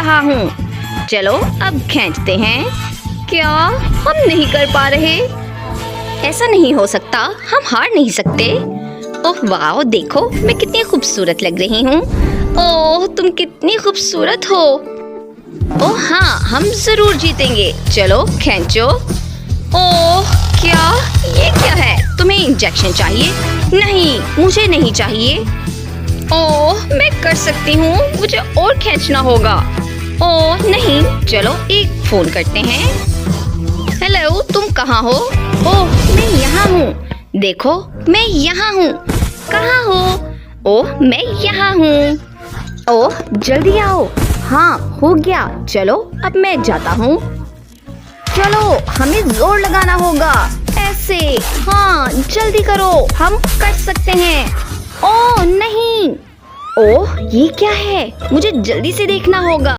रहा हूँ। चलो अब खींचते हैं। क्या हम नहीं कर पा रहे? ऐसा नहीं हो सकता, हम हार नहीं सकते। ओह वाह, देखो मैं कितनी खूबसूरत लग रही हूँ। ओह तुम कितनी खूबसूरत हो। ओह हाँ, हम जरूर जीतेंगे। चलो खींचो। ओह क्या, ये क्या है? तुम्हें इंजेक्शन चाहिए? नहीं, मुझे नहीं चाहिए। ओह मैं कर सकती हूँ, मुझे और खींचना होगा। ओह नहीं, चलो एक फोन करते हैं। हेलो, तुम कहाँ हो? ओह मैं यहाँ हूँ। देखो मैं यहाँ हूँ। कहाँ हो? ओह मैं यहाँ हूँ। ओह जल्दी आओ। हाँ हो गया, चलो अब मैं जाता हूँ। चलो हमें जोर लगाना होगा। ऐसे, हाँ जल्दी करो, हम कर सकते हैं। ओह नहीं। ओह ये क्या है? मुझे जल्दी से देखना होगा।